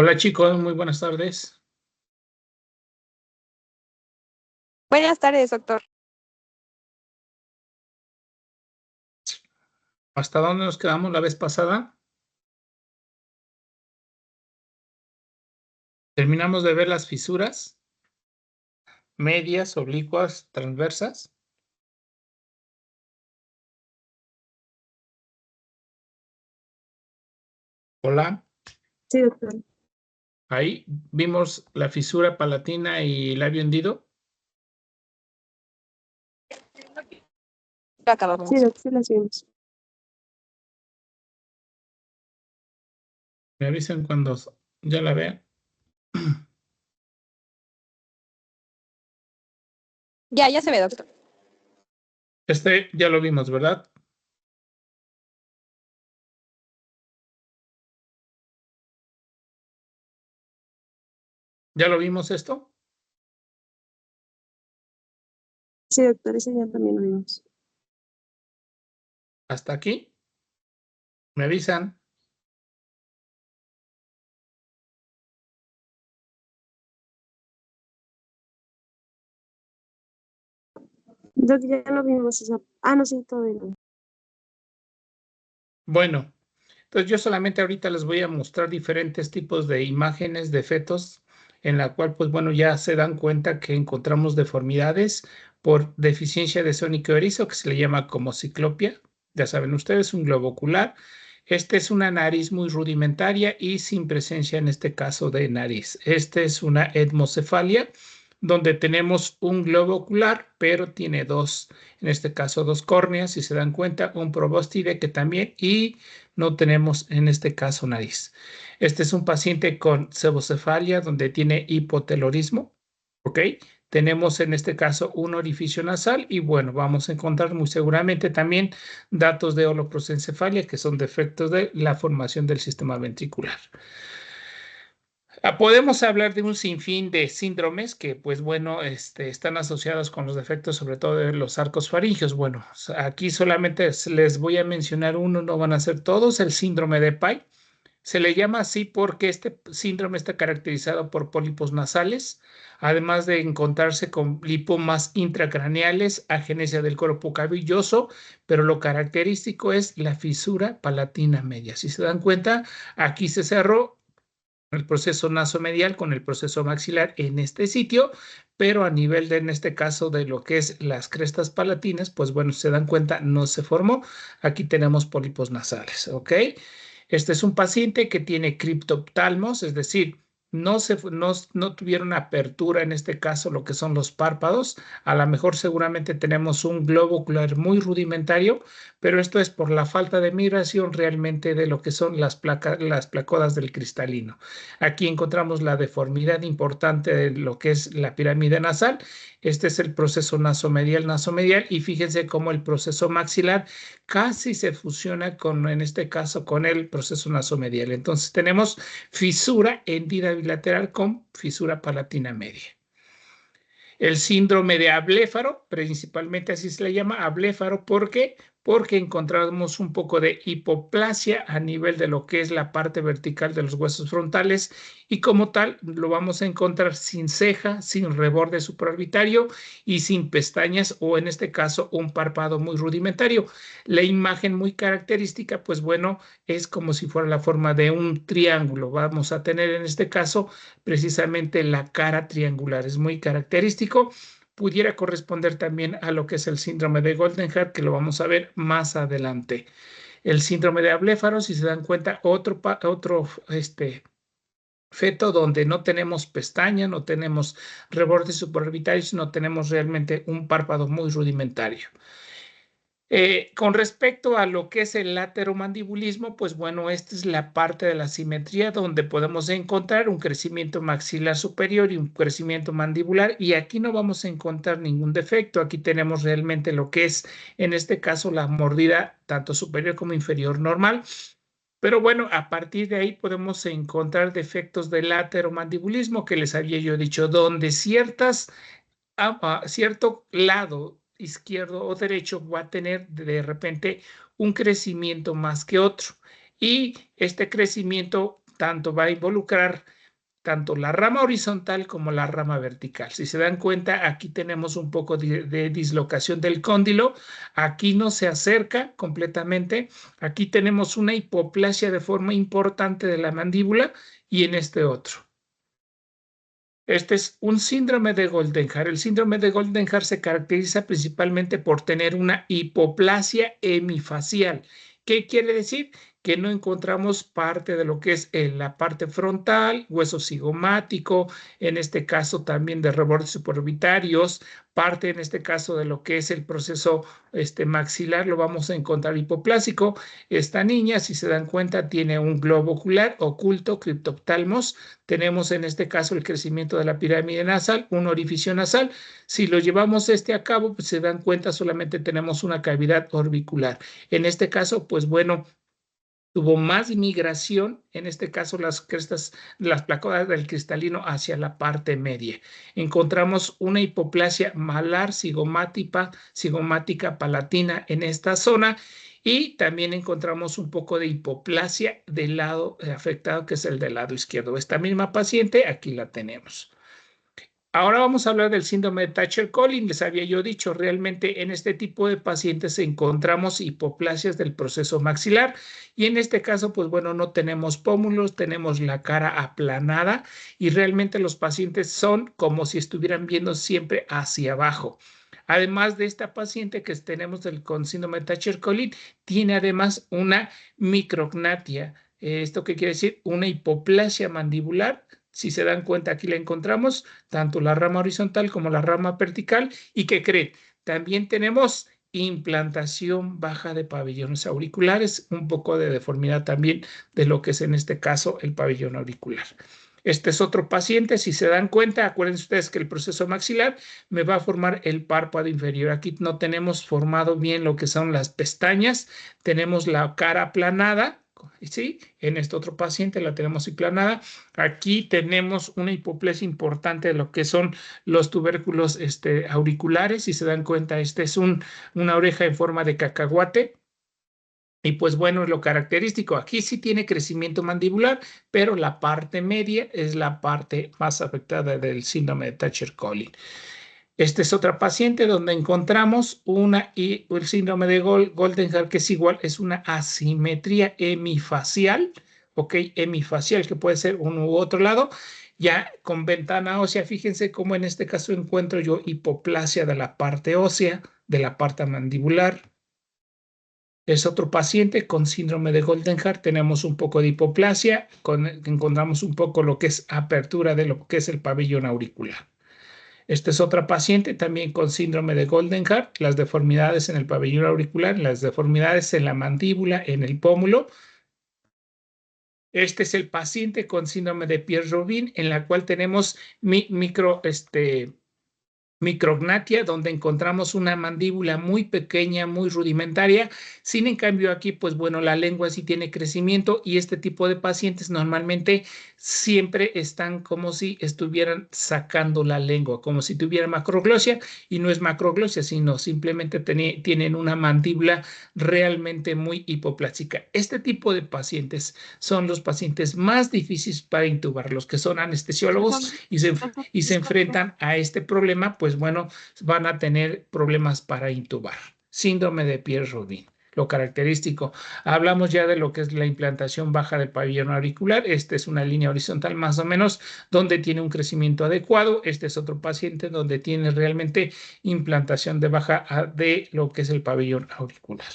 Hola chicos, muy buenas tardes. Buenas tardes, doctor. ¿Hasta dónde nos quedamos la vez pasada? Terminamos de ver las fisuras medias, oblicuas, transversas. Hola, Sí, doctor. ahí vimos la fisura palatina y labio hendido. Lo acabamos. Sí, doctor, sí las vimos. Me avisan cuando ya la vean. Ya se ve, doctor. Este ya lo vimos, ¿verdad? ¿Ya lo vimos esto? Sí, doctor, ese ya también lo vimos. ¿Hasta aquí? Me avisan. Doctor, ya lo vimos. No, sí, todavía no. Bueno, entonces yo solamente ahorita les voy a mostrar diferentes tipos de imágenes de fetos en la cual, pues bueno, ya se dan cuenta que encontramos deformidades por deficiencia de sónico erizo, que se le llama como ciclopia. Ya saben ustedes, un globo ocular. Este es una nariz muy rudimentaria y sin presencia en este caso de nariz. Este es una etmocefalia, donde tenemos un globo ocular, pero tiene dos, en este caso dos córneas, si se dan cuenta, un probóscide que también, y no tenemos en este caso nariz. Este es un paciente con cebocefalia donde tiene hipotelorismo, ¿ok? Tenemos en este caso un orificio nasal y bueno, vamos a encontrar muy seguramente también datos de holoprosencefalia que son defectos de la formación del sistema ventricular. Podemos hablar de un sinfín de síndromes que, pues bueno, están asociados con los defectos, sobre todo de los arcos faringios. Bueno, aquí solamente les voy a mencionar uno, no van a ser todos. El síndrome de Pye se le llama así porque este síndrome está caracterizado por pólipos nasales, además de encontrarse con lipomas intracraneales, agenesia del cuerpo cavilloso, pero lo característico es la fisura palatina media. Si se dan cuenta, aquí se cerró el proceso nasomedial con el proceso maxilar en este sitio, pero a nivel de, en este caso, de lo que es las crestas palatinas, pues bueno, se dan cuenta, no se formó. Aquí tenemos pólipos nasales, ¿ok? Este es un paciente que tiene criptoptalmos, es decir, no tuvieron apertura en este caso lo que son los párpados. A lo mejor seguramente tenemos un globo ocular muy rudimentario, pero esto es por la falta de migración realmente de lo que son las placas, las placodas del cristalino. Aquí encontramos la deformidad importante de lo que es la pirámide nasal. Este es el proceso nasomedial, y fíjense cómo el proceso maxilar casi se fusiona con, en este caso, con el proceso nasomedial. Entonces tenemos fisura hendida bilateral con fisura palatina media. El síndrome de Abléfaro, principalmente así se le llama Abléfaro, ¿por qué? Porque encontramos un poco de hipoplasia a nivel de lo que es la parte vertical de los huesos frontales y como tal lo vamos a encontrar sin ceja, sin reborde supraorbitario y sin pestañas o en este caso un párpado muy rudimentario. La imagen muy característica, pues bueno, es como si fuera la forma de un triángulo. Vamos a tener en este caso precisamente la cara triangular. Es muy característico. Pudiera corresponder también a lo que es el síndrome de Goldenhar, que lo vamos a ver más adelante. El síndrome de Abléfaro, si se dan cuenta, otro feto donde no tenemos pestaña, no tenemos rebordes supraorbitarios, no tenemos realmente un párpado muy rudimentario. Con respecto a lo que es el lateromandibulismo, pues bueno, esta es la parte de la simetría donde podemos encontrar un crecimiento maxilar superior y un crecimiento mandibular, y aquí no vamos a encontrar ningún defecto. Aquí tenemos realmente lo que es, en este caso, la mordida tanto superior como inferior normal. Pero bueno, a partir de ahí podemos encontrar defectos del lateromandibulismo que les había yo dicho, donde cierto lado izquierdo o derecho va a tener de repente un crecimiento más que otro. Y este crecimiento tanto va a involucrar tanto la rama horizontal como la rama vertical. Si se dan cuenta, aquí tenemos un poco de dislocación del cóndilo. Aquí no se acerca completamente. Aquí tenemos una hipoplasia de forma importante de la mandíbula y en este otro. Este es un síndrome de Goldenhar. El síndrome de Goldenhar se caracteriza principalmente por tener una hipoplasia hemifacial. ¿Qué quiere decir? Que no encontramos parte de lo que es la parte frontal, hueso cigomático, en este caso también de rebordes supraorbitarios, parte en este caso de lo que es el proceso maxilar, lo vamos a encontrar hipoplásico. Esta niña, si se dan cuenta, tiene un globo ocular oculto, criptoptalmos. Tenemos en este caso el crecimiento de la pirámide nasal, un orificio nasal. Si lo llevamos a cabo, pues se dan cuenta, solamente tenemos una cavidad orbicular. En este caso, pues bueno, tuvo más migración, en este caso las crestas, las placas del cristalino hacia la parte media. Encontramos una hipoplasia malar cigomática palatina en esta zona y también encontramos un poco de hipoplasia del lado afectado, que es el del lado izquierdo. Esta misma paciente, aquí la tenemos. Ahora vamos a hablar del síndrome de Tacher-Collin. Les había yo dicho, realmente en este tipo de pacientes encontramos hipoplasias del proceso maxilar y en este caso, pues bueno, no tenemos pómulos, tenemos la cara aplanada y realmente los pacientes son como si estuvieran viendo siempre hacia abajo. Además de esta paciente que tenemos con síndrome de Tacher-Collin, tiene además una micrognatia. ¿Esto qué quiere decir? Una hipoplasia mandibular. Si se dan cuenta, aquí la encontramos, tanto la rama horizontal como la rama vertical. ¿Y qué creen? También tenemos implantación baja de pabellones auriculares, un poco de deformidad también de lo que es en este caso el pabellón auricular. Este es otro paciente, si se dan cuenta, acuérdense ustedes que el proceso maxilar me va a formar el párpado inferior. Aquí no tenemos formado bien lo que son las pestañas, tenemos la cara aplanada. ¿Sí? En este otro paciente la tenemos aplanada. Aquí tenemos una hipoplasia importante de lo que son los tubérculos auriculares. Si se dan cuenta, este es una oreja en forma de cacahuate. Y pues bueno, lo característico, aquí sí tiene crecimiento mandibular, pero la parte media es la parte más afectada del síndrome de Tacher-Collin. Esta es otra paciente donde encontramos el síndrome de Goldenhar, que es igual, es una asimetría hemifacial, ¿ok? Hemifacial, que puede ser uno u otro lado, ya con ventana ósea. Fíjense cómo en este caso encuentro yo hipoplasia de la parte ósea, de la parte mandibular. Es otro paciente con síndrome de Goldenhar. Tenemos un poco de hipoplasia, encontramos un poco lo que es apertura de lo que es el pabellón auricular. Esta es otra paciente también con síndrome de Goldenhar, las deformidades en el pabellón auricular, las deformidades en la mandíbula, en el pómulo. Este es el paciente con síndrome de Pierre-Robin, en la cual tenemos micrognatia, donde encontramos una mandíbula muy pequeña, muy rudimentaria. Sin en cambio aquí, pues bueno, la lengua sí tiene crecimiento y este tipo de pacientes normalmente siempre están como si estuvieran sacando la lengua, como si tuvieran macroglossia, y no es macroglossia, sino simplemente tienen una mandíbula realmente muy hipoplásica. Este tipo de pacientes son los pacientes más difíciles para intubar, los que son anestesiólogos y se enfrentan a este problema, pues bueno, van a tener problemas para intubar. Síndrome de Pierre-Robin. Lo característico. Hablamos ya de lo que es la implantación baja del pabellón auricular. Esta es una línea horizontal más o menos donde tiene un crecimiento adecuado. Este es otro paciente donde tiene realmente implantación de baja de lo que es el pabellón auricular.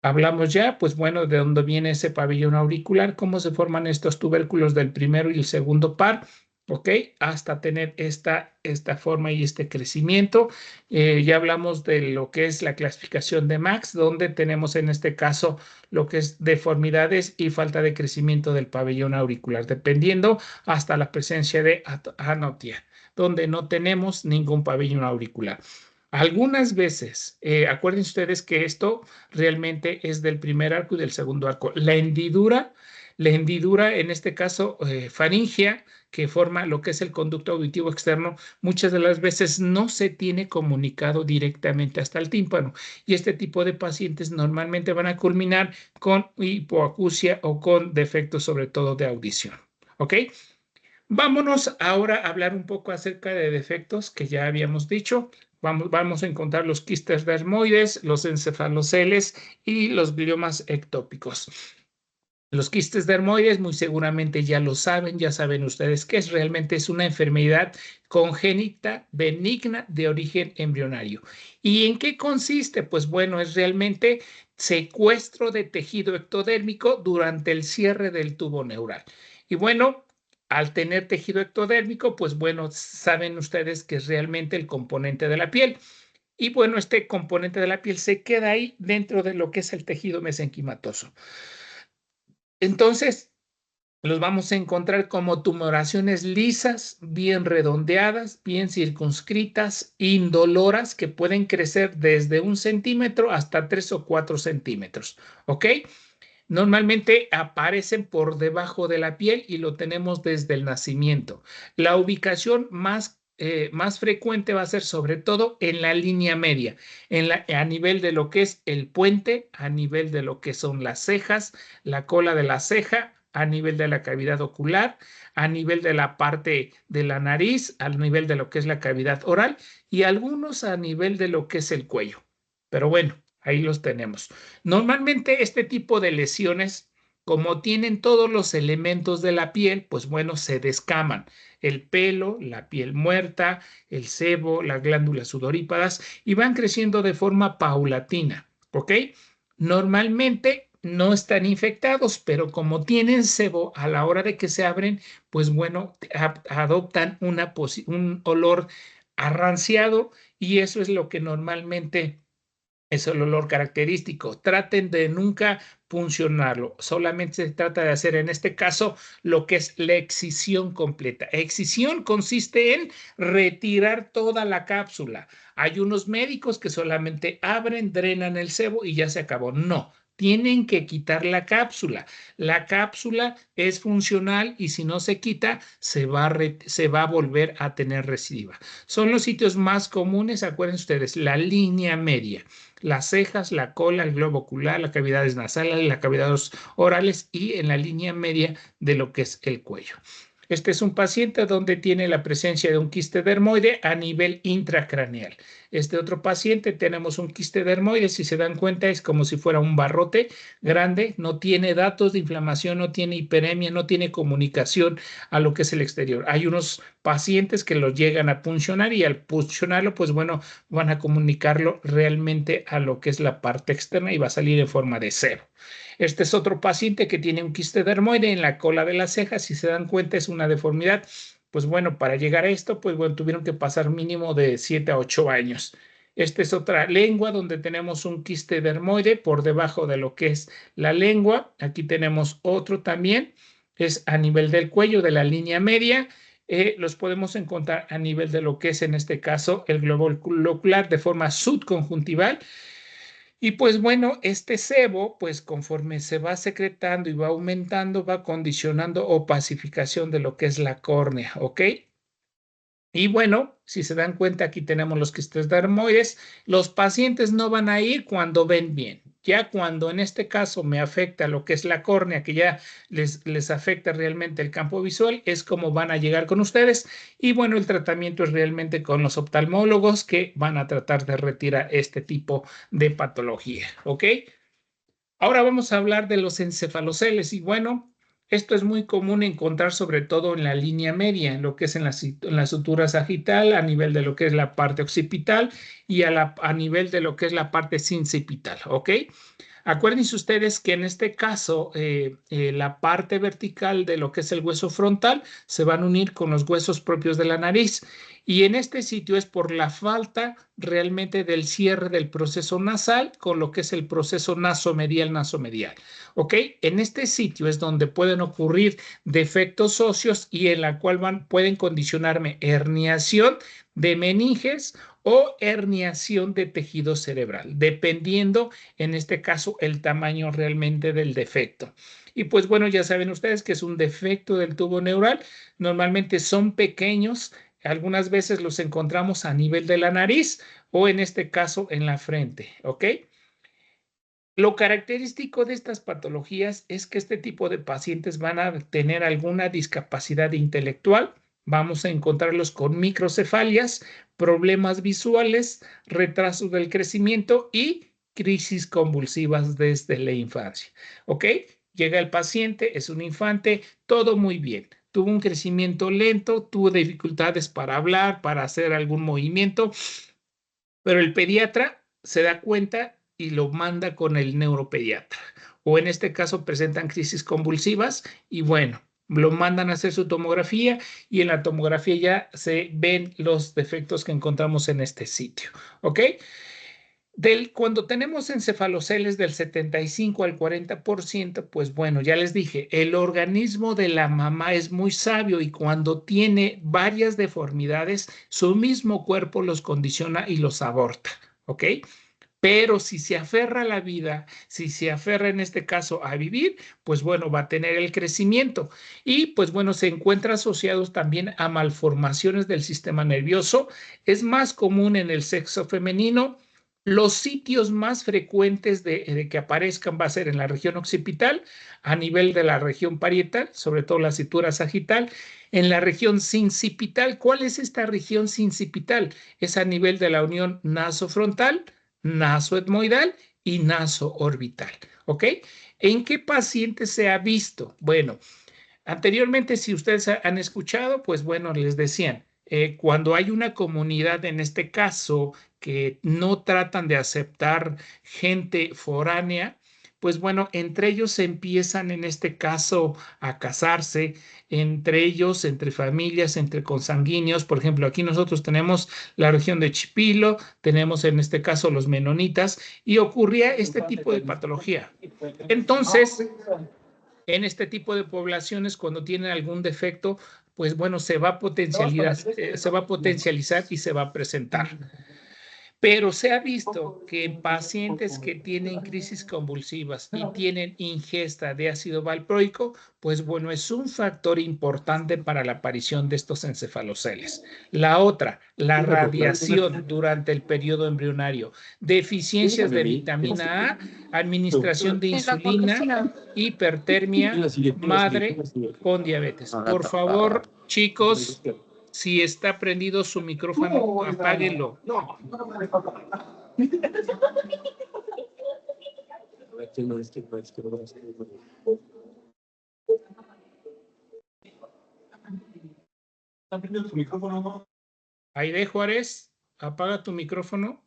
Hablamos ya, pues bueno, de dónde viene ese pabellón auricular, cómo se forman estos tubérculos del primero y el segundo par, ¿ok? Hasta tener esta forma y este crecimiento. Ya hablamos de lo que es la clasificación de Max, donde tenemos en este caso lo que es deformidades y falta de crecimiento del pabellón auricular, dependiendo hasta la presencia de anotia, donde no tenemos ningún pabellón auricular. Algunas veces, acuérdense ustedes que esto realmente es del primer arco y del segundo arco. La hendidura La hendidura, en este caso faríngea, que forma lo que es el conducto auditivo externo, muchas de las veces no se tiene comunicado directamente hasta el tímpano. Y este tipo de pacientes normalmente van a culminar con hipoacusia o con defectos sobre todo de audición. ¿Ok? Vámonos ahora a hablar un poco acerca de defectos que ya habíamos dicho. Vamos a encontrar los quistes dermoides, los encefaloceles y los gliomas ectópicos. Los quistes dermoides muy seguramente ya lo saben, ya saben ustedes que realmente es una enfermedad congénita benigna de origen embrionario. ¿Y en qué consiste? Pues bueno, es realmente secuestro de tejido ectodérmico durante el cierre del tubo neural. Y bueno, al tener tejido ectodérmico, pues bueno, saben ustedes que es realmente el componente de la piel. Y bueno, este componente de la piel se queda ahí dentro de lo que es el tejido mesenquimatoso. Entonces, los vamos a encontrar como tumoraciones lisas, bien redondeadas, bien circunscritas, indoloras, que pueden crecer desde 1 centímetro hasta 3 o 4 centímetros. ¿Ok? Normalmente aparecen por debajo de la piel y lo tenemos desde el nacimiento. La ubicación más frecuente va a ser sobre todo en la línea media, a nivel de lo que es el puente, a nivel de lo que son las cejas, la cola de la ceja, a nivel de la cavidad ocular, a nivel de la parte de la nariz, a nivel de lo que es la cavidad oral y algunos a nivel de lo que es el cuello. Pero bueno, ahí los tenemos. Normalmente este tipo de lesiones, como tienen todos los elementos de la piel, pues bueno, se descaman. El pelo, la piel muerta, el sebo, las glándulas sudoríparas y van creciendo de forma paulatina, ¿ok? Normalmente no están infectados, pero como tienen sebo a la hora de que se abren, pues bueno, adoptan un olor arranciado y eso es lo que normalmente es el olor característico. Traten de nunca puncionarlo. Solamente se trata de hacer en este caso lo que es la excisión completa. Excisión consiste en retirar toda la cápsula. Hay unos médicos que solamente abren, drenan el sebo y ya se acabó. No. Tienen que quitar la cápsula. La cápsula es funcional y si no se quita, se va a volver a tener recidiva. Son los sitios más comunes, acuérdense ustedes, la línea media, las cejas, la cola, el globo ocular, las cavidades nasales, las cavidades orales y en la línea media de lo que es el cuello. Este es un paciente donde tiene la presencia de un quiste dermoide a nivel intracraneal. Este otro paciente tenemos un quiste dermoide, si se dan cuenta es como si fuera un barrote grande, no tiene datos de inflamación, no tiene hiperemia, no tiene comunicación a lo que es el exterior. Hay unos pacientes que lo llegan a puncionar y al puncionarlo, pues bueno, van a comunicarlo realmente a lo que es la parte externa y va a salir en forma de cero. Este es otro paciente que tiene un quiste dermoide en la cola de las cejas. Si se dan cuenta, es una deformidad. Pues bueno, para llegar a esto, pues bueno, tuvieron que pasar mínimo de 7 a 8 años. Esta es otra lengua donde tenemos un quiste dermoide por debajo de lo que es la lengua. Aquí tenemos otro también. Es a nivel del cuello, de la línea media. Los podemos encontrar a nivel de lo que es en este caso el globo ocular de forma subconjuntival. Y pues bueno, este sebo, pues conforme se va secretando y va aumentando, va condicionando opacificación de lo que es la córnea, ¿ok? Y bueno, si se dan cuenta, aquí tenemos los quistes dermoides. Los pacientes no van a ir cuando ven bien. Ya cuando en este caso me afecta lo que es la córnea, que ya les afecta realmente el campo visual, es como van a llegar con ustedes. Y bueno, el tratamiento es realmente con los oftalmólogos que van a tratar de retirar este tipo de patología. ¿Ok? Ahora vamos a hablar de los encefaloceles y bueno, esto es muy común encontrar sobre todo en la línea media, en lo que es en la sutura sagital, a nivel de lo que es la parte occipital y a nivel de lo que es la parte sincipital, ¿ok? Acuérdense ustedes que en este caso la parte vertical de lo que es el hueso frontal se van a unir con los huesos propios de la nariz Y en este sitio es por la falta realmente del cierre del proceso nasal con lo que es el proceso nasomedial. ¿Ok? En este sitio es donde pueden ocurrir defectos óseos y en la cual pueden condicionarme herniación de meninges o herniación de tejido cerebral, dependiendo en este caso el tamaño realmente del defecto. Y pues bueno, ya saben ustedes que es un defecto del tubo neural. Normalmente son pequeños, algunas veces los encontramos a nivel de la nariz o en este caso en la frente, ¿ok? Lo característico de estas patologías es que este tipo de pacientes van a tener alguna discapacidad intelectual. Vamos a encontrarlos con microcefalias, problemas visuales, retraso del crecimiento y crisis convulsivas desde la infancia. ¿Ok? Llega el paciente, es un infante, todo muy bien. Tuvo un crecimiento lento, tuvo dificultades para hablar, para hacer algún movimiento, pero el pediatra se da cuenta y lo manda con el neuropediatra. O en este caso presentan crisis convulsivas y bueno, lo mandan a hacer su tomografía y en la tomografía ya se ven los defectos que encontramos en este sitio. ¿Ok? Cuando tenemos encefaloceles del 75 al 40%, pues bueno, ya les dije, el organismo de la mamá es muy sabio y cuando tiene varias deformidades, su mismo cuerpo los condiciona y los aborta, ¿ok? Pero si se aferra a la vida, si se aferra en este caso a vivir, pues bueno, va a tener el crecimiento y pues bueno, se encuentra asociados también a malformaciones del sistema nervioso. Es más común en el sexo femenino. Los sitios más frecuentes de que aparezcan va a ser en la región occipital, a nivel de la región parietal, sobre todo la cintura sagital, en la región sincipital. ¿Cuál es esta región sincipital? Es a nivel de la unión nasofrontal, nasoetmoidal y nasoorbital. ¿Ok? ¿En qué paciente se ha visto? Bueno, anteriormente, si ustedes han escuchado, pues bueno, les decían, cuando hay una comunidad, en este caso, que no tratan de aceptar gente foránea, pues bueno, entre ellos se empiezan en este caso a casarse, entre ellos, entre familias, entre consanguíneos. Por ejemplo, aquí nosotros tenemos la región de Chipilo, tenemos en este caso los menonitas y ocurría este tipo de patología. Entonces, en este tipo de poblaciones, cuando tienen algún defecto, pues bueno, se va a potencializar y se va a presentar. Pero se ha visto que en pacientes que tienen crisis convulsivas y tienen ingesta de ácido valproico, pues bueno, es un factor importante para la aparición de estos encefaloceles. La otra, la radiación durante el periodo embrionario, deficiencias de vitamina A, administración de insulina, hipertermia, madre con diabetes. Por favor, chicos, si está prendido su micrófono, apáguenlo. Aide Juárez, apaga tu micrófono.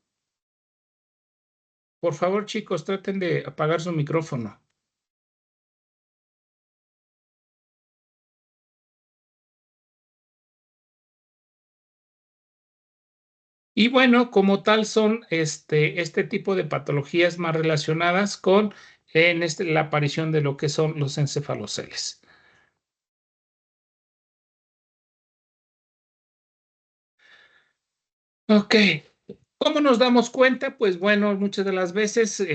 Por favor, chicos, traten de apagar su micrófono. Y bueno, como tal son este tipo de patologías más relacionadas con la aparición de lo que son los encefaloceles. Ok. ¿Cómo nos damos cuenta? Pues bueno, muchas de las veces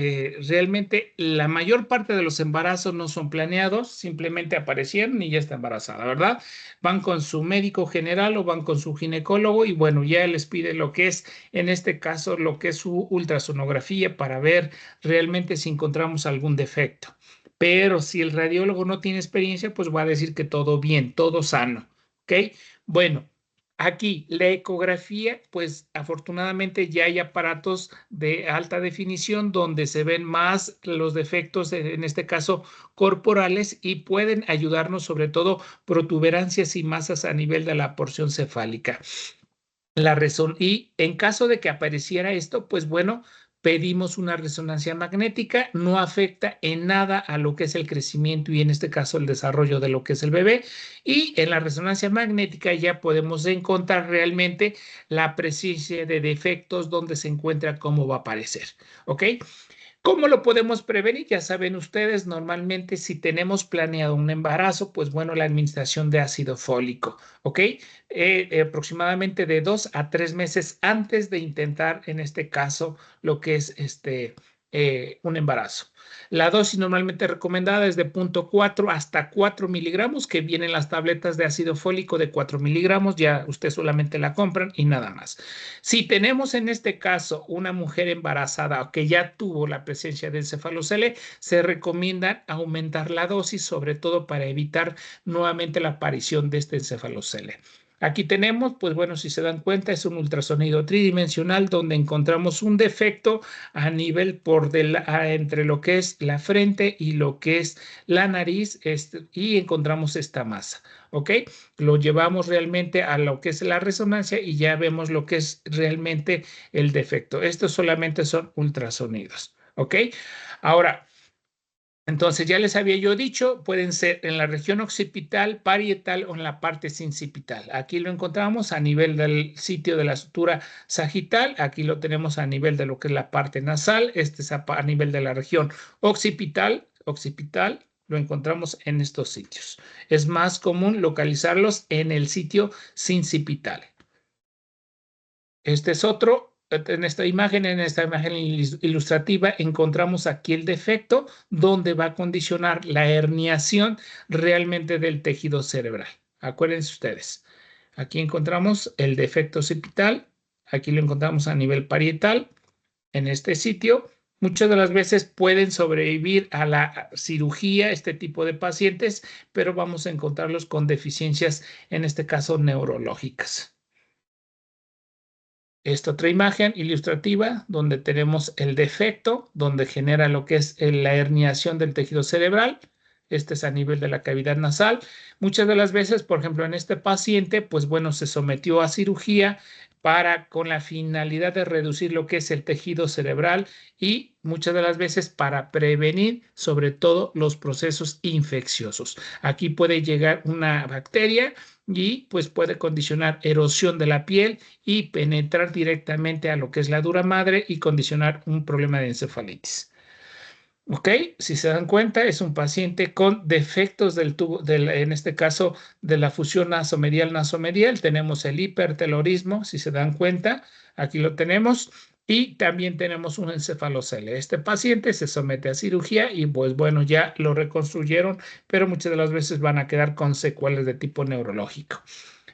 realmente la mayor parte de los embarazos no son planeados, simplemente aparecieron y ya está embarazada, ¿verdad? Van con su médico general o van con su ginecólogo y bueno, ya les pide lo que es, en este caso, lo que es su ultrasonografía para ver realmente si encontramos algún defecto. Pero si el radiólogo no tiene experiencia, pues va a decir que todo bien, todo sano, ¿ok? Bueno. Aquí, la ecografía, pues afortunadamente ya hay aparatos de alta definición donde se ven más los defectos, en este caso corporales, y pueden ayudarnos sobre todo protuberancias y masas a nivel de la porción cefálica. Y en caso de que apareciera esto, pues bueno, pedimos una resonancia magnética, no afecta en nada a lo que es el crecimiento y en este caso el desarrollo de lo que es el bebé. Y en la resonancia magnética ya podemos encontrar realmente la presencia de defectos, donde se encuentra, cómo va a aparecer. ¿Ok? ¿Cómo lo podemos prevenir? Ya saben ustedes, normalmente si tenemos planeado un embarazo, pues bueno, la administración de ácido fólico, ¿ok? Aproximadamente de 2 a 3 meses antes de intentar, en este caso, lo que es un embarazo. La dosis normalmente recomendada es de 0,4 hasta 4 miligramos, que vienen las tabletas de ácido fólico de 4 miligramos, ya usted solamente la compran y nada más. Si tenemos en este caso una mujer embarazada que ya tuvo la presencia de encefalocele, se recomienda aumentar la dosis, sobre todo para evitar nuevamente la aparición de este encefalocele. Aquí tenemos, pues bueno, si se dan cuenta, es un ultrasonido tridimensional donde encontramos un defecto a nivel entre lo que es la frente y lo que es la nariz, y encontramos esta masa, ¿ok? Lo llevamos realmente a lo que es la resonancia y ya vemos lo que es realmente el defecto. Estos solamente son ultrasonidos, ¿ok? Ahora, entonces ya les había yo dicho, pueden ser en la región occipital, parietal o en la parte sincipital. Aquí lo encontramos a nivel del sitio de la sutura sagital. Aquí lo tenemos a nivel de lo que es la parte nasal. Este es a nivel de la región occipital. Lo encontramos en estos sitios. Es más común localizarlos en el sitio sincipital. Este es otro. En esta imagen ilustrativa, encontramos aquí el defecto donde va a condicionar la herniación realmente del tejido cerebral. Acuérdense ustedes. Aquí encontramos el defecto occipital. Aquí lo encontramos a nivel parietal. En este sitio, muchas de las veces pueden sobrevivir a la cirugía este tipo de pacientes, pero vamos a encontrarlos con deficiencias, en este caso neurológicas. Esta otra imagen ilustrativa donde tenemos el defecto, donde genera lo que es la herniación del tejido cerebral. Este es a nivel de la cavidad nasal. Muchas de las veces, por ejemplo, en este paciente, pues bueno, se sometió a cirugía con la finalidad de reducir lo que es el tejido cerebral y muchas de las veces para prevenir sobre todo los procesos infecciosos. Aquí puede llegar una bacteria y pues puede condicionar erosión de la piel y penetrar directamente a lo que es la dura madre y condicionar un problema de encefalitis. ¿Ok? Si se dan cuenta, es un paciente con defectos del tubo, en este caso de la fusión nasomedial. Tenemos el hipertelorismo, si se dan cuenta, aquí lo tenemos. Y también tenemos un encefalocele. Este paciente se somete a cirugía y pues bueno, ya lo reconstruyeron, pero muchas de las veces van a quedar con secuelas de tipo neurológico.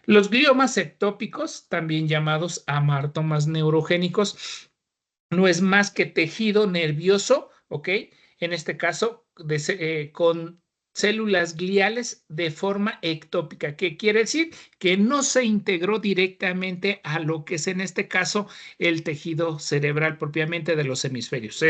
Los gliomas ectópicos, también llamados amartomas neurogénicos, no es más que tejido nervioso, ¿ok? En este caso, con células gliales de forma ectópica. ¿Qué quiere decir? Que no se integró directamente a lo que es en este caso el tejido cerebral propiamente de los hemisferios.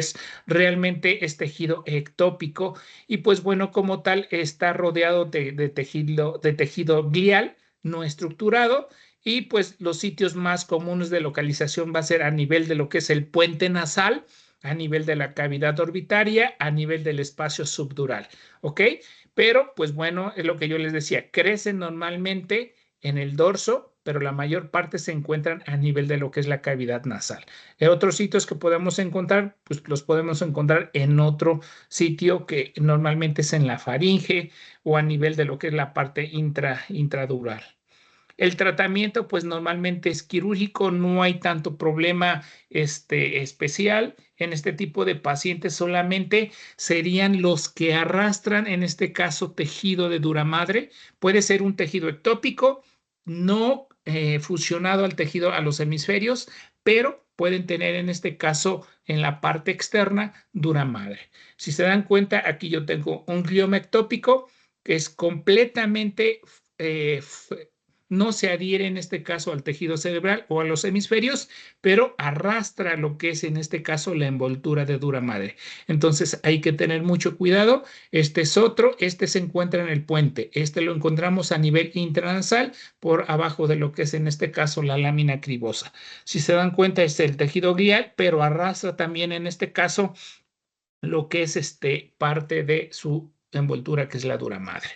Realmente es tejido ectópico y pues bueno, como tal está rodeado de tejido glial no estructurado. Y pues los sitios más comunes de localización va a ser a nivel de lo que es el puente nasal, a nivel de la cavidad orbitaria, a nivel del espacio subdural, ¿ok? Pero pues bueno, es lo que yo les decía, crecen normalmente en el dorso, pero la mayor parte se encuentran a nivel de lo que es la cavidad nasal. En otros sitios que podemos encontrar, pues los podemos encontrar en otro sitio que normalmente es en la faringe o a nivel de lo que es la parte intradural. El tratamiento, pues normalmente es quirúrgico, no hay tanto problema especial. En este tipo de pacientes solamente serían los que arrastran, en este caso, tejido de dura madre. Puede ser un tejido ectópico, no fusionado al tejido, a los hemisferios, pero pueden tener en este caso en la parte externa dura madre. Si se dan cuenta, aquí yo tengo un glioma ectópico que es completamente no se adhiere en este caso al tejido cerebral o a los hemisferios, pero arrastra lo que es en este caso la envoltura de dura madre. Entonces hay que tener mucho cuidado. Este es otro, este se encuentra en el puente. Este lo encontramos a nivel intranasal por abajo de lo que es en este caso la lámina cribosa. Si se dan cuenta es el tejido glial, pero arrastra también en este caso lo que es parte de su envoltura, que es la dura madre.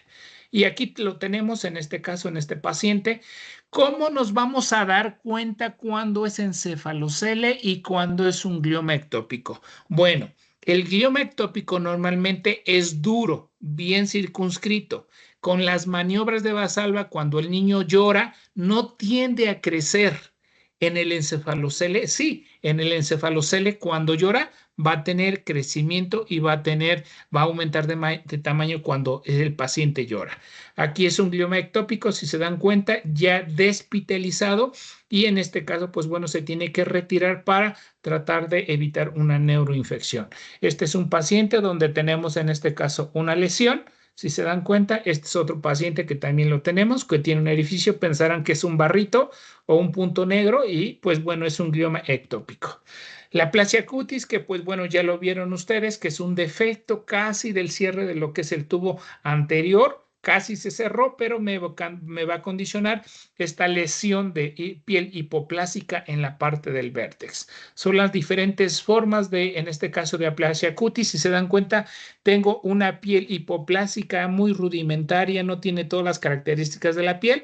Y aquí lo tenemos en este caso, en este paciente. ¿Cómo nos vamos a dar cuenta cuándo es encefalocele y cuándo es un glioma ectópico? Bueno, el glioma ectópico normalmente es duro, bien circunscrito. Con las maniobras de Valsalva, cuando el niño llora, no tiende a crecer. En el encefalocele, sí, en el encefalocele cuando llora va a tener crecimiento y va a aumentar de tamaño cuando el paciente llora. Aquí es un glioma ectópico, si se dan cuenta, ya despitalizado y en este caso, pues bueno, se tiene que retirar para tratar de evitar una neuroinfección. Este es un paciente donde tenemos en este caso una lesión. Si se dan cuenta, este es otro paciente que también lo tenemos, que tiene un orificio, pensarán que es un barrito o un punto negro y pues bueno, es un glioma ectópico. La aplasia cutis, que pues bueno, ya lo vieron ustedes, que es un defecto casi del cierre de lo que es el tubo anterior, casi se cerró, pero me va a condicionar esta lesión de piel hipoplásica en la parte del vértex. Son las diferentes formas de, en este caso, de aplasia cutis. Si se dan cuenta, tengo una piel hipoplásica muy rudimentaria, no tiene todas las características de la piel,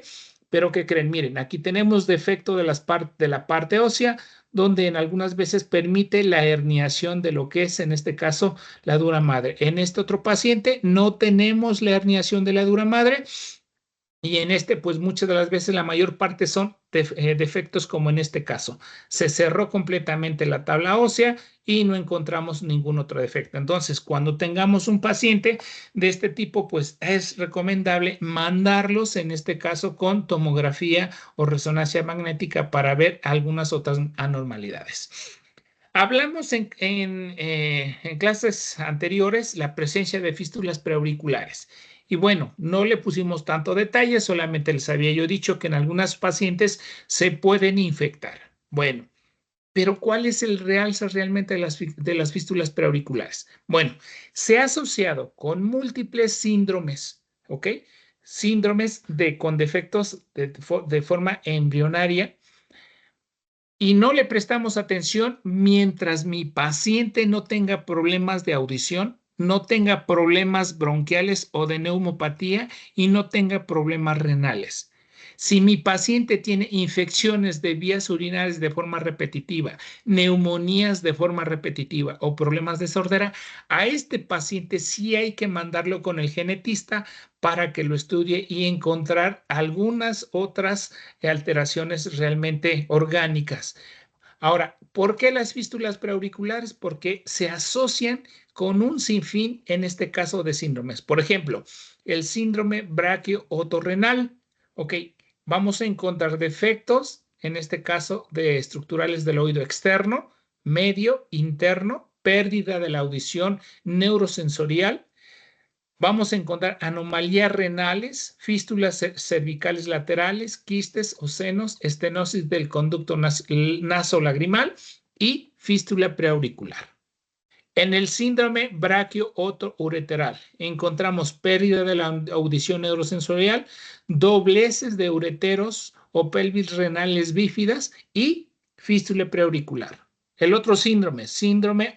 pero ¿qué creen? Miren, aquí tenemos defecto de la parte ósea, donde en algunas veces permite la herniación de lo que es, en este caso, la dura madre. En este otro paciente no tenemos la herniación de la dura madre. Y en este, pues muchas de las veces, la mayor parte son defectos como en este caso. Se cerró completamente la tabla ósea y no encontramos ningún otro defecto. Entonces, cuando tengamos un paciente de este tipo, pues es recomendable mandarlos, en este caso, con tomografía o resonancia magnética para ver algunas otras anormalidades. Hablamos en clases anteriores la presencia de fístulas preauriculares. Y bueno, no le pusimos tanto detalle, solamente les había yo dicho que en algunas pacientes se pueden infectar. Bueno, pero ¿cuál es el realce realmente de las fístulas preauriculares? Bueno, se ha asociado con múltiples síndromes, ¿ok? Síndromes con defectos de forma embrionaria y no le prestamos atención mientras mi paciente no tenga problemas de audición, no tenga problemas bronquiales o de neumopatía y no tenga problemas renales. Si mi paciente tiene infecciones de vías urinarias de forma repetitiva, neumonías de forma repetitiva o problemas de sordera, a este paciente sí hay que mandarlo con el genetista para que lo estudie y encontrar algunas otras alteraciones realmente orgánicas. Ahora, ¿por qué las fístulas preauriculares? Porque se asocian con un sinfín, en este caso, de síndromes. Por ejemplo, el síndrome braquio-otorrenal. Ok, vamos a encontrar defectos, en este caso, de estructurales del oído externo, medio, interno, pérdida de la audición neurosensorial. Vamos a encontrar anomalías renales, fístulas cervicales laterales, quistes o senos, estenosis del conducto nasolagrimal y fístula preauricular. En el síndrome braquio-otoureteral encontramos pérdida de la audición neurosensorial, dobleces de ureteros o pelvis renales bífidas y fístula preauricular. El otro síndrome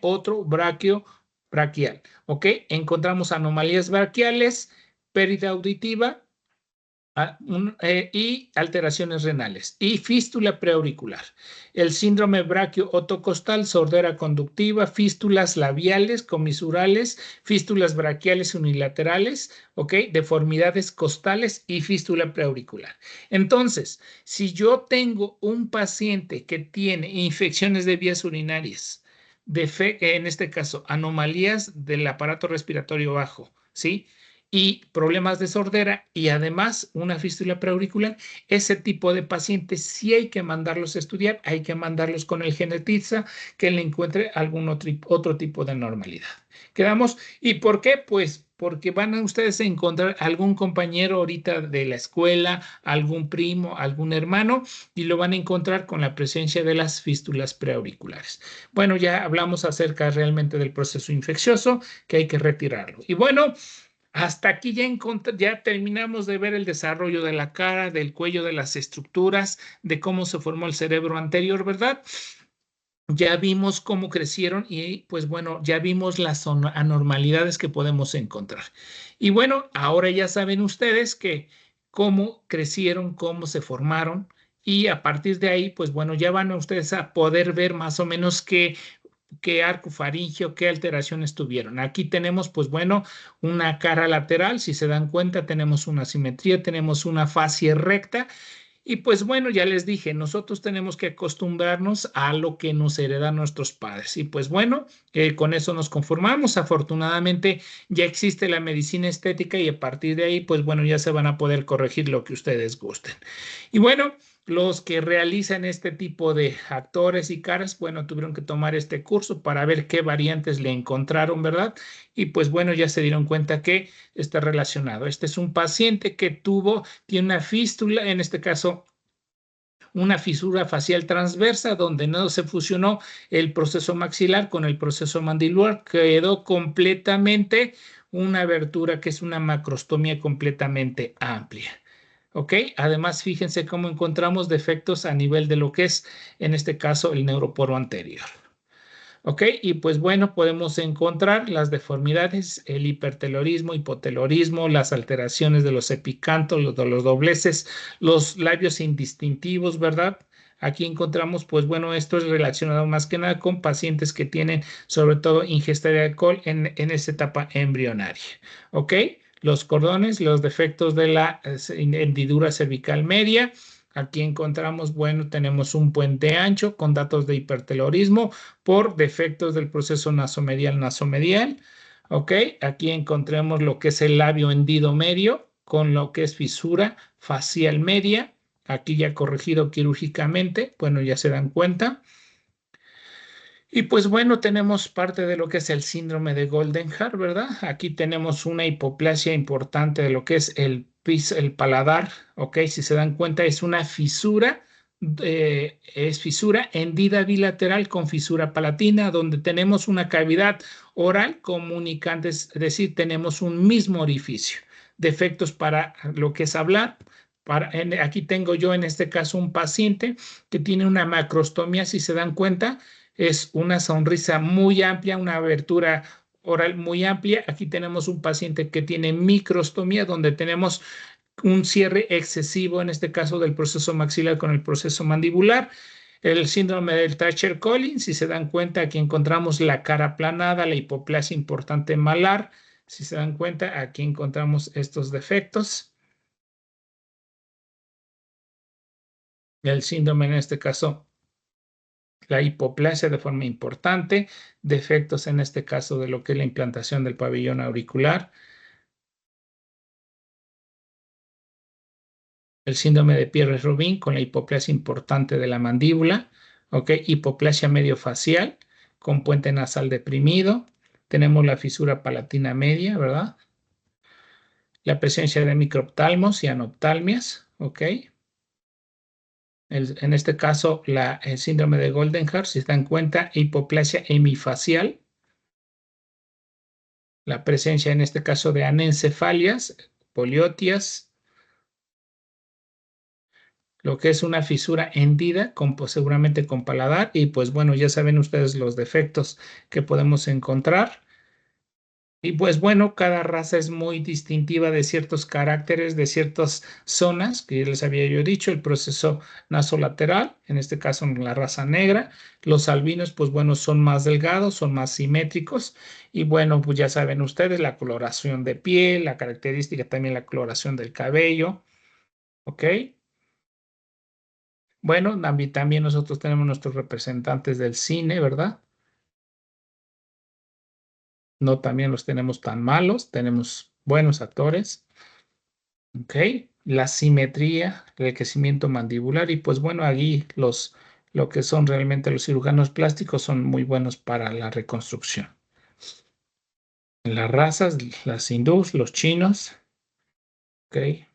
otro braquial, ¿ok? Encontramos anomalías braquiales, pérdida auditiva y alteraciones renales y fístula preauricular. El síndrome braquio-otocostal, sordera conductiva, fístulas labiales, comisurales, fístulas braquiales unilaterales, ¿ok? Deformidades costales y fístula preauricular. Entonces, si yo tengo un paciente que tiene infecciones de vías urinarias, en este caso, anomalías del aparato respiratorio bajo, ¿sí? y problemas de sordera y además una fístula preauricular, ese tipo de pacientes sí hay que mandarlos a estudiar, hay que mandarlos con el genetista que le encuentre algún otro tipo de normalidad. ¿Quedamos? ¿Y por qué? Pues porque van a ustedes a encontrar algún compañero ahorita de la escuela, algún primo, algún hermano, y lo van a encontrar con la presencia de las fístulas preauriculares. Bueno, ya hablamos acerca realmente del proceso infeccioso, que hay que retirarlo. Y bueno, hasta aquí ya terminamos de ver el desarrollo de la cara, del cuello, de las estructuras, de cómo se formó el cerebro anterior, ¿verdad? Ya vimos cómo crecieron y pues bueno, ya vimos las anormalidades que podemos encontrar. Y bueno, ahora ya saben ustedes que cómo crecieron, cómo se formaron y a partir de ahí, pues bueno, ya van ustedes a poder ver más o menos qué arco faríngeo, qué alteraciones tuvieron. Aquí tenemos, pues bueno, una cara lateral, si se dan cuenta, tenemos una simetría, tenemos una fascia recta y pues bueno, ya les dije, nosotros tenemos que acostumbrarnos a lo que nos heredan nuestros padres. Y pues bueno, con eso nos conformamos. Afortunadamente ya existe la medicina estética y a partir de ahí, pues bueno, ya se van a poder corregir lo que ustedes gusten. Y bueno, los que realizan este tipo de actores y caras, bueno, tuvieron que tomar este curso para ver qué variantes le encontraron, ¿verdad? Y pues bueno, ya se dieron cuenta que está relacionado. Este es un paciente que tiene una fístula, en este caso una fisura facial transversa donde no se fusionó el proceso maxilar con el proceso mandibular, quedó completamente una abertura que es una macrostomía completamente amplia. ¿Ok? Además, fíjense cómo encontramos defectos a nivel de lo que es, en este caso, el neuroporo anterior. ¿Ok? Y pues bueno, podemos encontrar las deformidades, el hipertelorismo, hipotelorismo, las alteraciones de los epicantos, de los dobleces, los labios indistintivos, ¿verdad? Aquí encontramos, pues bueno, esto es relacionado más que nada con pacientes que tienen sobre todo ingesta de alcohol en esta etapa embrionaria. ¿Ok? Los cordones, los defectos de la hendidura cervical media. Aquí encontramos, bueno, tenemos un puente ancho con datos de hipertelorismo por defectos del proceso nasomedial. ¿Ok? Aquí encontramos lo que es el labio hendido medio con lo que es fisura facial media. Aquí ya corregido quirúrgicamente. Bueno, ya se dan cuenta. Y pues bueno, tenemos parte de lo que es el síndrome de Goldenhar, ¿verdad? Aquí tenemos una hipoplasia importante de lo que es el paladar, ¿ok? Si se dan cuenta, es fisura hendida bilateral con fisura palatina, donde tenemos una cavidad oral comunicante, es decir, tenemos un mismo orificio. Defectos para lo que es hablar. Aquí tengo yo en este caso un paciente que tiene una macrostomía, si se dan cuenta es una sonrisa muy amplia, una abertura oral muy amplia. Aquí tenemos un paciente que tiene microstomía, donde tenemos un cierre excesivo, en este caso del proceso maxilar con el proceso mandibular. El síndrome del Treacher-Collins, si se dan cuenta, aquí encontramos la cara aplanada, la hipoplasia importante malar. Si se dan cuenta, aquí encontramos estos defectos. El síndrome, en este caso, la hipoplasia de forma importante, defectos en este caso de lo que es la implantación del pabellón auricular, el síndrome de Pierre-Robin con la hipoplasia importante de la mandíbula, ¿ok? Hipoplasia mediofacial con puente nasal deprimido, tenemos la fisura palatina media, ¿verdad? La presencia de microptalmos y anoptalmias, ¿ok? En este caso, el síndrome de Goldenhar, si se dan cuenta, hipoplasia hemifacial, la presencia en este caso de anencefalias, poliotias, lo que es una fisura hendida, pues, seguramente con paladar, y pues bueno, ya saben ustedes los defectos que podemos encontrar. Y pues bueno, cada raza es muy distintiva de ciertos caracteres, de ciertas zonas, que ya les había yo dicho, el proceso nasolateral, en este caso en la raza negra. Los albinos, pues bueno, son más delgados, son más simétricos. Y bueno, pues ya saben ustedes la coloración de piel, la característica también la coloración del cabello. ¿Ok? Bueno, también nosotros tenemos nuestros representantes del cine, ¿verdad? No también los tenemos tan malos, tenemos buenos actores, ¿ok? La simetría, el crecimiento mandibular y pues bueno, aquí lo que son realmente los cirujanos plásticos son muy buenos para la reconstrucción. Las razas, las hindús, los chinos, ¿ok?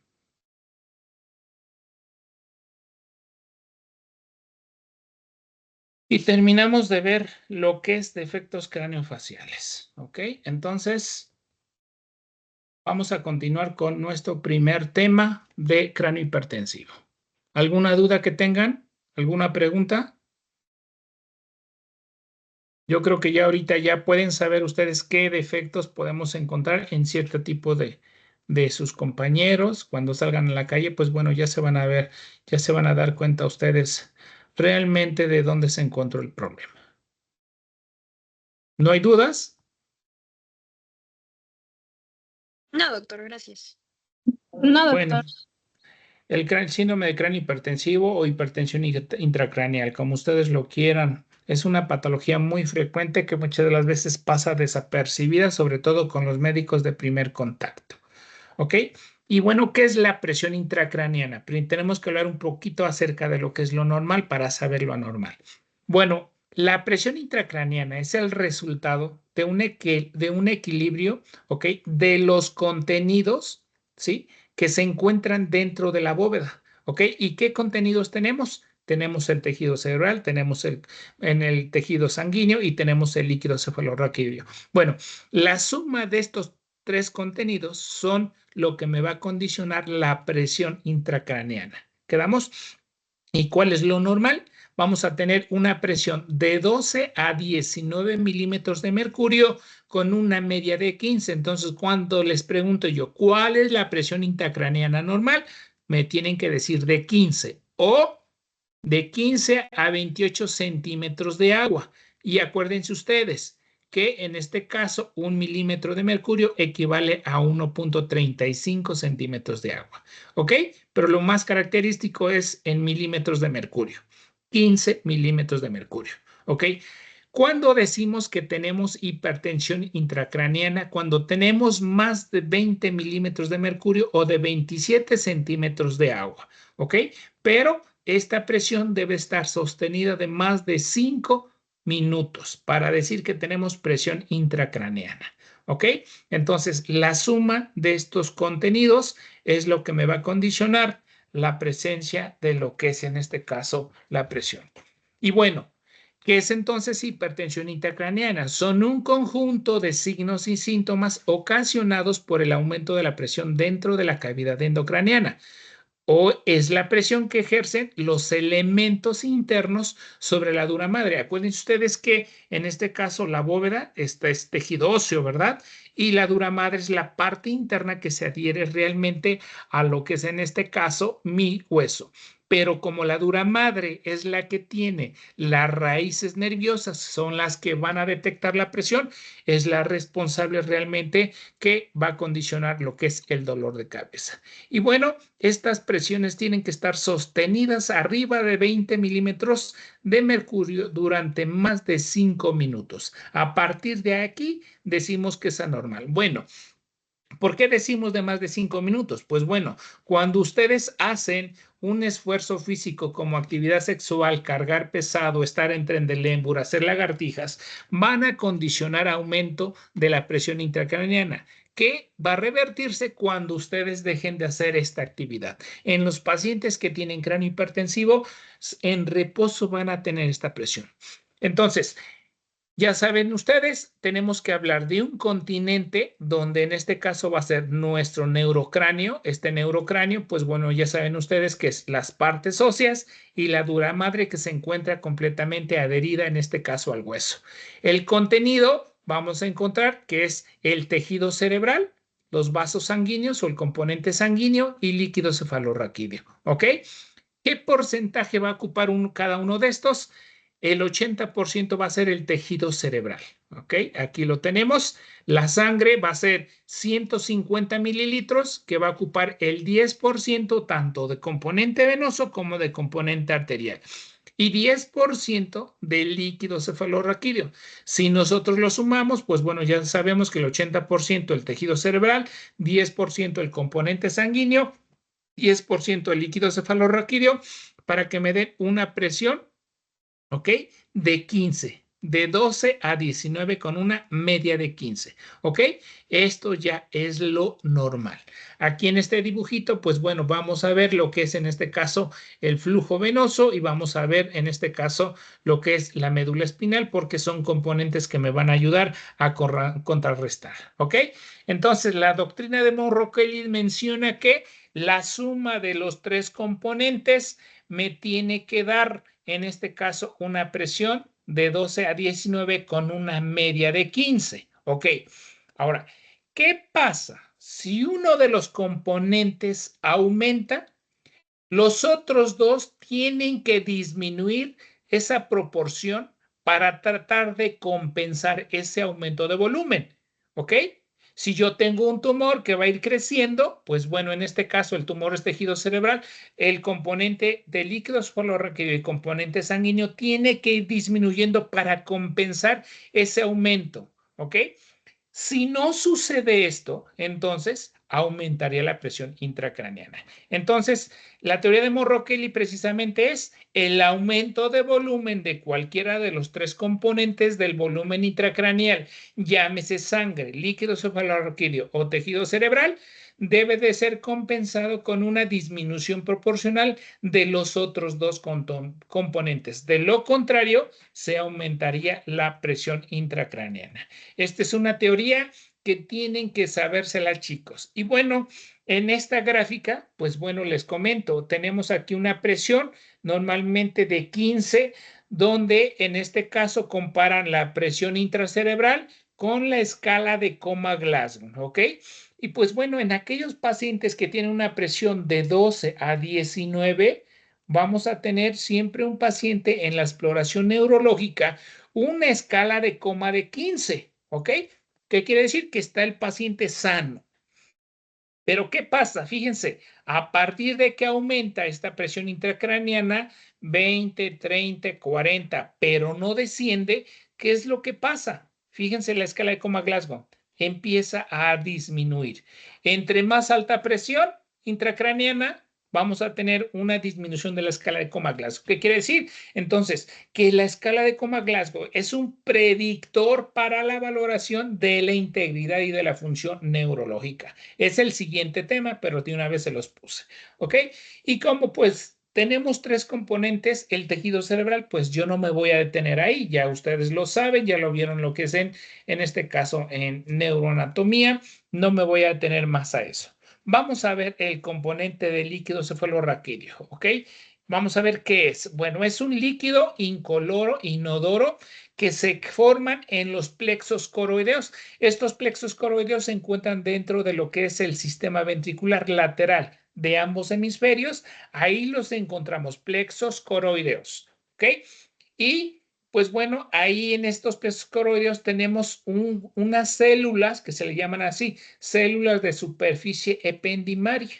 Y terminamos de ver lo que es defectos craneofaciales, ¿ok? Entonces, vamos a continuar con nuestro primer tema de cráneo hipertensivo. ¿Alguna duda que tengan? ¿Alguna pregunta? Yo creo que ya ahorita ya pueden saber ustedes qué defectos podemos encontrar en cierto tipo de sus compañeros. Cuando salgan a la calle, pues bueno, ya se van a ver, ya se van a dar cuenta ustedes realmente de dónde se encontró el problema. ¿No hay dudas? No, doctor, gracias. No, Bueno, doctor. el síndrome de cráneo hipertensivo o hipertensión intracraneal, como ustedes lo quieran, es una patología muy frecuente que muchas de las veces pasa desapercibida, sobre todo con los médicos de primer contacto. ¿Ok? Y bueno, ¿qué es la presión intracraneana? Tenemos que hablar un poquito acerca de lo que es lo normal para saber lo anormal. Bueno, la presión intracraneana es el resultado de de un equilibrio, ¿ok? De los contenidos, ¿sí? Que se encuentran dentro de la bóveda, ¿ok? ¿Y qué contenidos tenemos? Tenemos el tejido cerebral, tenemos en el tejido sanguíneo y tenemos el líquido cefalorraquídeo. Bueno, la suma de estos tres contenidos son lo que me va a condicionar la presión intracraneana. ¿Quedamos? ¿Y cuál es lo normal? Vamos a tener una presión de 12 a 19 milímetros de mercurio con una media de 15. Entonces, cuando les pregunto yo, ¿cuál es la presión intracraneana normal? Me tienen que decir de 15 o de 15 a 28 centímetros de agua. Y acuérdense ustedes que en este caso 1 milímetro de mercurio equivale a 1,35 centímetros de agua. ¿Ok? Pero lo más característico es en milímetros de mercurio. 15 milímetros de mercurio. ¿Ok? ¿Cuándo decimos que tenemos hipertensión intracraneana? Cuando tenemos más de 20 milímetros de mercurio o de 27 centímetros de agua. ¿Ok? Pero esta presión debe estar sostenida de más de 5 minutos para decir que tenemos presión intracraneana. ¿Ok? Entonces, la suma de estos contenidos es lo que me va a condicionar la presencia de lo que es en este caso la presión. Y bueno, ¿qué es entonces hipertensión intracraneana? Son un conjunto de signos y síntomas ocasionados por el aumento de la presión dentro de la cavidad endocraneana o es la presión que ejercen los elementos internos sobre la dura madre. Acuérdense ustedes que en este caso la bóveda es tejido óseo, ¿verdad? Y la dura madre es la parte interna que se adhiere realmente a lo que es en este caso mi hueso. Pero como la dura madre es la que tiene las raíces nerviosas, son las que van a detectar la presión, es la responsable realmente que va a condicionar lo que es el dolor de cabeza. Y bueno, estas presiones tienen que estar sostenidas arriba de 20 milímetros de mercurio durante más de 5 minutos. A partir de aquí decimos que es anormal. Bueno, ¿por qué decimos de más de 5 minutos? Pues bueno, cuando ustedes hacen un esfuerzo físico como actividad sexual, cargar pesado, estar en tren de Lembur, hacer lagartijas, van a condicionar aumento de la presión intracraneana que va a revertirse cuando ustedes dejen de hacer esta actividad. En los pacientes que tienen cráneo hipertensivo, en reposo van a tener esta presión. Entonces, ya saben ustedes, tenemos que hablar de un continente donde en este caso va a ser nuestro neurocráneo. Este neurocráneo, pues bueno, ya saben ustedes que es las partes óseas y la dura madre que se encuentra completamente adherida en este caso al hueso. El contenido vamos a encontrar que es el tejido cerebral, los vasos sanguíneos o el componente sanguíneo y líquido cefalorraquídeo. ¿Ok? ¿Qué porcentaje va a ocupar cada uno de estos? El 80% va a ser el tejido cerebral. ¿Ok? Aquí lo tenemos. La sangre va a ser 150 mililitros, que va a ocupar el 10% tanto de componente venoso como de componente arterial. y 10% del líquido cefalorraquídeo. Si nosotros lo sumamos, pues bueno, ya sabemos que el 80% el tejido cerebral, 10% el componente sanguíneo, 10% el líquido cefalorraquídeo, para que me den una presión, ¿ok? De 15, de 12 a 19 con una media de 15, ¿ok? Esto ya es lo normal. Aquí en este dibujito, pues bueno, vamos a ver lo que es en este caso el flujo venoso y vamos a ver en este caso lo que es la médula espinal, porque son componentes que me van a ayudar a contrarrestar, ¿ok? Entonces, la doctrina de Monroe-Kelly menciona que la suma de los tres componentes me tiene que dar, en este caso, una presión de 12 a 19 con una media de 15. Ok, ahora, ¿qué pasa si uno de los componentes aumenta? Los otros dos tienen que disminuir esa proporción para tratar de compensar ese aumento de volumen. ¿Ok? Si yo tengo un tumor que va a ir creciendo, pues bueno, en este caso el tumor es tejido cerebral, el componente de líquido cefalorraquídeo y el componente sanguíneo tiene que ir disminuyendo para compensar ese aumento. ¿Ok? Si no sucede esto, entonces aumentaría la presión intracraneana. Entonces, la teoría de Monroe-Kelly precisamente es el aumento de volumen de cualquiera de los tres componentes del volumen intracraneal, llámese sangre, líquido cefalorraquídeo o tejido cerebral, debe de ser compensado con una disminución proporcional de los otros dos componentes. De lo contrario, se aumentaría la presión intracraneana. Esta es una teoría que tienen que sabérsela, chicos. Y bueno, en esta gráfica, pues bueno, les comento, tenemos aquí una presión normalmente de 15, donde en este caso comparan la presión intracerebral con la escala de Coma-Glasgow, ¿ok? Y pues bueno, en aquellos pacientes que tienen una presión de 12 a 19, vamos a tener siempre un paciente en la exploración neurológica una escala de Coma de 15, ¿ok? ¿Qué quiere decir? Que está el paciente sano. Pero ¿qué pasa? Fíjense, a partir de que aumenta esta presión intracraneana, 20, 30, 40, pero no desciende, ¿qué es lo que pasa? Fíjense la escala de Coma-Glasgow. Empieza a disminuir. Entre más alta presión intracraneana, vamos a tener una disminución de la escala de Coma-Glasgow. ¿Qué quiere decir? Entonces, que la escala de Coma-Glasgow es un predictor para la valoración de la integridad y de la función neurológica. Es el siguiente tema, pero de una vez se los puse. ¿Ok? Y como pues tenemos tres componentes, el tejido cerebral, pues yo no me voy a detener ahí, ya ustedes lo saben, ya lo vieron lo que es en este caso en neuroanatomía, no me voy a detener más a eso. Vamos a ver el componente del líquido cefalorraquídeo, ¿ok? Vamos a ver qué es. Bueno, es un líquido incoloro, inodoro, que se forman en los plexos coroideos. Estos plexos coroideos se encuentran dentro de lo que es el sistema ventricular lateral de ambos hemisferios. Ahí los encontramos, plexos coroideos, ¿ok? Y pues bueno, ahí en estos plexos coroideos tenemos unas células que se le llaman así, células de superficie ependimaria.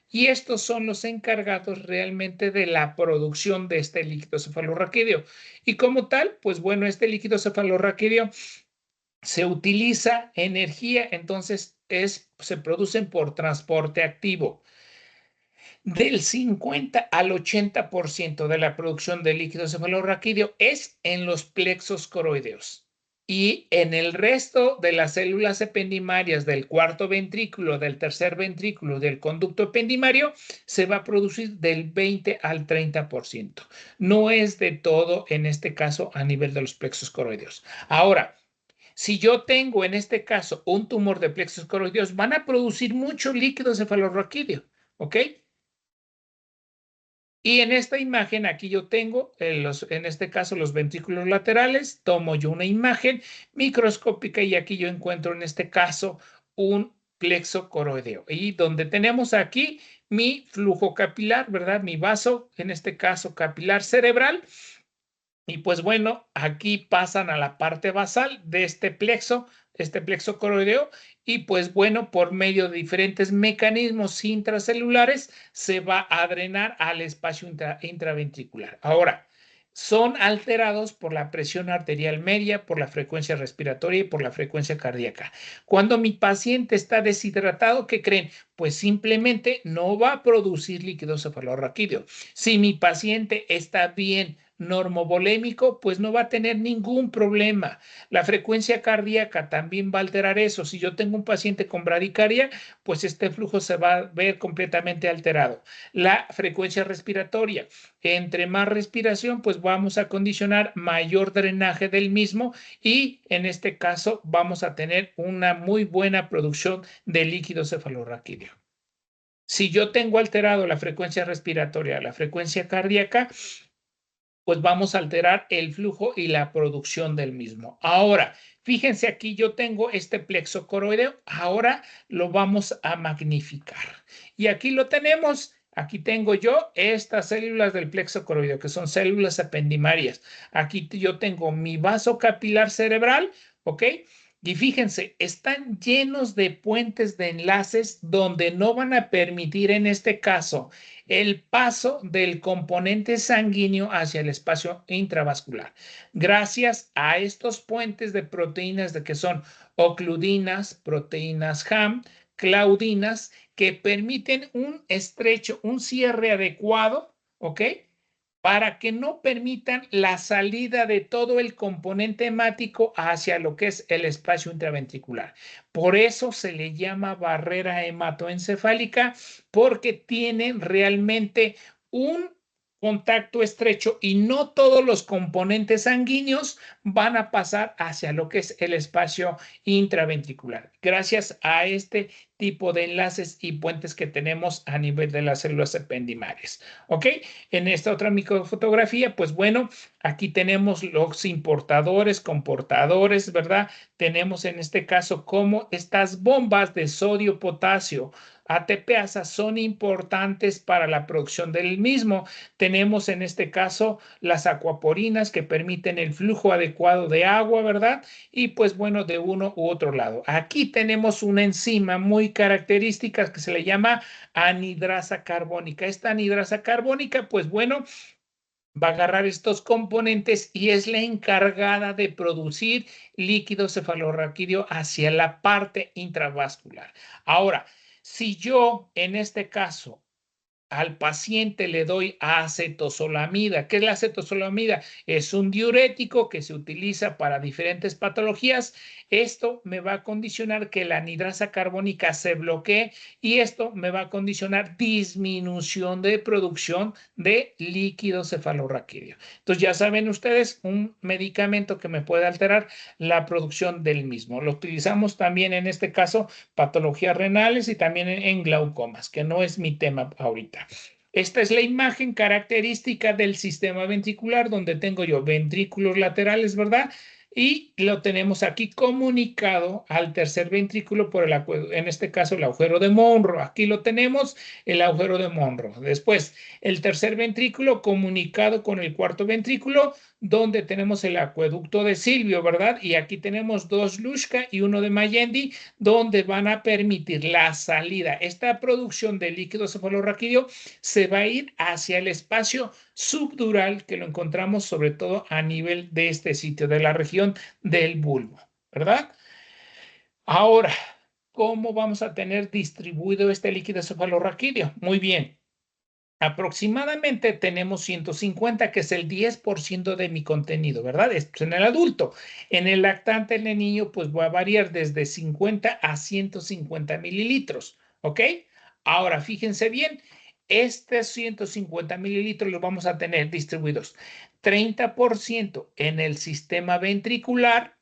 Y estos son los encargados realmente de la producción de este líquido cefalorraquídeo. Y como tal, pues bueno, este líquido cefalorraquídeo se utiliza energía, entonces se producen por transporte activo. Del 50 al 80% de la producción de líquido cefalorraquídeo es en los plexos coroideos. Y en el resto de las células ependimarias del cuarto ventrículo, del tercer ventrículo, del conducto ependimario, se va a producir del 20 al 30%. No es de todo en este caso a nivel de los plexos coroideos. Ahora, si yo tengo en este caso un tumor de plexos coroideos, van a producir mucho líquido cefalorraquídeo, ¿ok? Y en esta imagen, aquí yo tengo, en este caso, los ventrículos laterales. Tomo yo una imagen microscópica y aquí yo encuentro en este caso un plexo coroideo. Y donde tenemos aquí mi flujo capilar, ¿verdad? Mi vaso, en este caso capilar cerebral. Y pues bueno, aquí pasan a la parte basal de este plexo coroideo, y pues bueno, por medio de diferentes mecanismos intracelulares se va a drenar al espacio intraventricular. Ahora, son alterados por la presión arterial media, por la frecuencia respiratoria y por la frecuencia cardíaca. Cuando mi paciente está deshidratado, ¿qué creen? Pues simplemente no va a producir líquido cefalorraquídeo. Si mi paciente está bien normovolémico, pues no va a tener ningún problema. La frecuencia cardíaca también va a alterar eso. Si yo tengo un paciente con bradicardia, pues este flujo se va a ver completamente alterado. La frecuencia respiratoria, entre más respiración, pues vamos a condicionar mayor drenaje del mismo y en este caso vamos a tener una muy buena producción de líquido cefalorraquídeo. Si yo tengo alterado la frecuencia respiratoria, la frecuencia cardíaca, pues vamos a alterar el flujo y la producción del mismo. Ahora, fíjense aquí, yo tengo este plexo coroideo, ahora lo vamos a magnificar. Y aquí lo tenemos. Aquí tengo yo estas células del plexo coroideo, que son células ependimarias. Aquí yo tengo mi vaso capilar cerebral, ¿ok? Y fíjense, están llenos de puentes de enlaces donde no van a permitir en este caso el paso del componente sanguíneo hacia el espacio intravascular. Gracias a estos puentes de proteínas de que son ocludinas, proteínas HAM, claudinas, que permiten un estrecho, un cierre adecuado, ¿ok? Para que no permitan la salida de todo el componente hemático hacia lo que es el espacio intraventricular. Por eso se le llama barrera hematoencefálica, porque tienen realmente un contacto estrecho y no todos los componentes sanguíneos van a pasar hacia lo que es el espacio intraventricular. Gracias a este tipo de enlaces y puentes que tenemos a nivel de las células ependimarias. ¿Ok? En esta otra microfotografía, pues bueno, aquí tenemos los importadores, comportadores, ¿verdad? Tenemos en este caso como estas bombas de sodio, potasio, ATPasa son importantes para la producción del mismo. Tenemos en este caso las acuaporinas que permiten el flujo adecuado de agua, ¿verdad? Y pues bueno, de uno u otro lado. Aquí tenemos una enzima muy característica que se le llama anhidrasa carbónica. Esta anhidrasa carbónica, pues bueno, va a agarrar estos componentes y es la encargada de producir líquido cefalorraquídeo hacia la parte intravascular. Ahora, si yo en este caso al paciente le doy acetozolamida. ¿Qué es la acetozolamida? Es un diurético que se utiliza para diferentes patologías. Esto me va a condicionar que la anhidrasa carbónica se bloquee y esto me va a condicionar disminución de producción de líquido cefalorraquídeo. Entonces ya saben ustedes, un medicamento que me puede alterar la producción del mismo. Lo utilizamos también en este caso patologías renales y también en glaucomas, que no es mi tema ahorita. Esta es la imagen característica del sistema ventricular, donde tengo yo ventrículos laterales, ¿verdad? Y lo tenemos aquí comunicado al tercer ventrículo por en este caso, el agujero de Monro. Aquí lo tenemos, el agujero de Monro. Después, el tercer ventrículo comunicado con el cuarto ventrículo, donde tenemos el acueducto de Silvio, ¿verdad? Y aquí tenemos dos Luschka y uno de Mayendi, donde van a permitir la salida. Esta producción de líquido cefalorraquídeo se va a ir hacia el espacio subdural, que lo encontramos sobre todo a nivel de este sitio, de la región del bulbo, ¿verdad? Ahora, ¿cómo vamos a tener distribuido este líquido cefalorraquídeo? Muy bien. Aproximadamente tenemos 150, que es el 10% de mi contenido, ¿verdad? Esto es en el adulto. En el lactante, en el niño, pues va a variar desde 50 a 150 mililitros, ¿ok? Ahora, fíjense bien, estos 150 mililitros los vamos a tener distribuidos 30% en el sistema ventricular,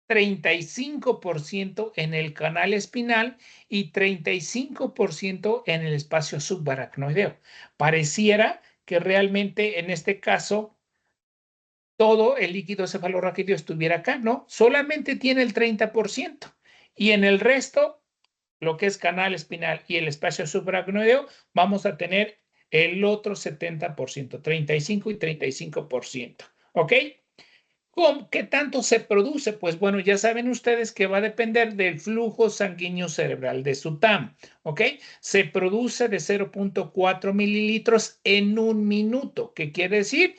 35% en el canal espinal y 35% en el espacio subaracnoideo. Pareciera que realmente en este caso todo el líquido cefalorraquídeo estuviera acá, ¿no? Solamente tiene el 30%. Y en el resto, lo que es canal espinal y el espacio subaracnoideo, vamos a tener el otro 70%, 35 y 35%. ¿Ok? ¿Qué tanto se produce? Pues bueno, ya saben ustedes que va a depender del flujo sanguíneo cerebral, de su TAM, ¿ok? Se produce de 0.4 mililitros en un minuto. ¿Qué quiere decir?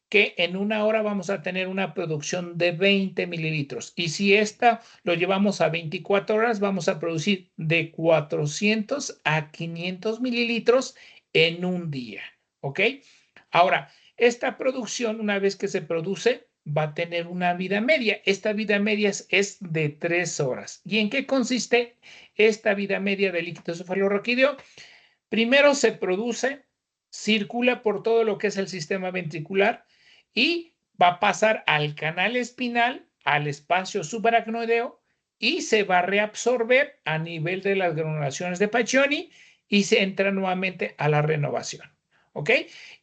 que en una hora vamos a tener una producción de 20 mililitros. Y si esta lo llevamos a 24 horas, vamos a producir de 400 a 500 mililitros en un día. ¿Ok? Ahora, esta producción, una vez que se produce, va a tener una vida media. Esta vida media es de 3 horas. ¿Y en qué consiste esta vida media del líquido cefalorraquídeo? Primero se produce, circula por todo lo que es el sistema ventricular y va a pasar al canal espinal, al espacio subaracnoideo y se va a reabsorber a nivel de las granulaciones de Pacchioni y se entra nuevamente a la renovación. ¿Ok?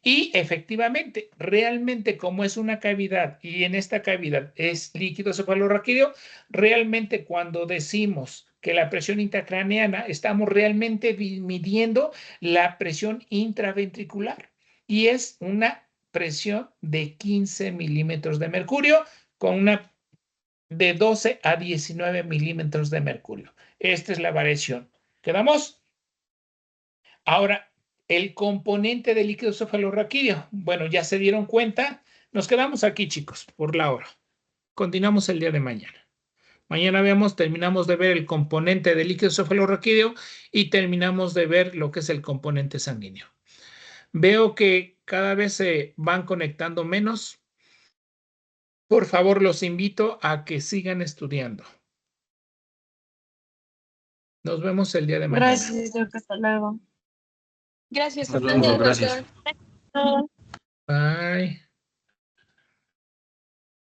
Y efectivamente, realmente como es una cavidad y en esta cavidad es líquido cefalorraquídeo, realmente cuando decimos que la presión intracraneana, estamos realmente midiendo la presión intraventricular y es una presión de 15 milímetros de mercurio con una de 12 a 19 milímetros de mercurio. Esta es la variación. ¿Quedamos? Ahora, el componente del líquido cefalorraquídeo. Bueno, ya se dieron cuenta. Nos quedamos aquí, chicos, por la hora. Continuamos el día de mañana. Mañana terminamos de ver el componente del líquido cefalorraquídeo y terminamos de ver lo que es el componente sanguíneo. Veo que cada vez se van conectando menos. Por favor, los invito a que sigan estudiando. Nos vemos el día de mañana. Gracias, doctor. Hasta luego. Gracias, Hasta luego, doctor. gracias. Ah. Bye.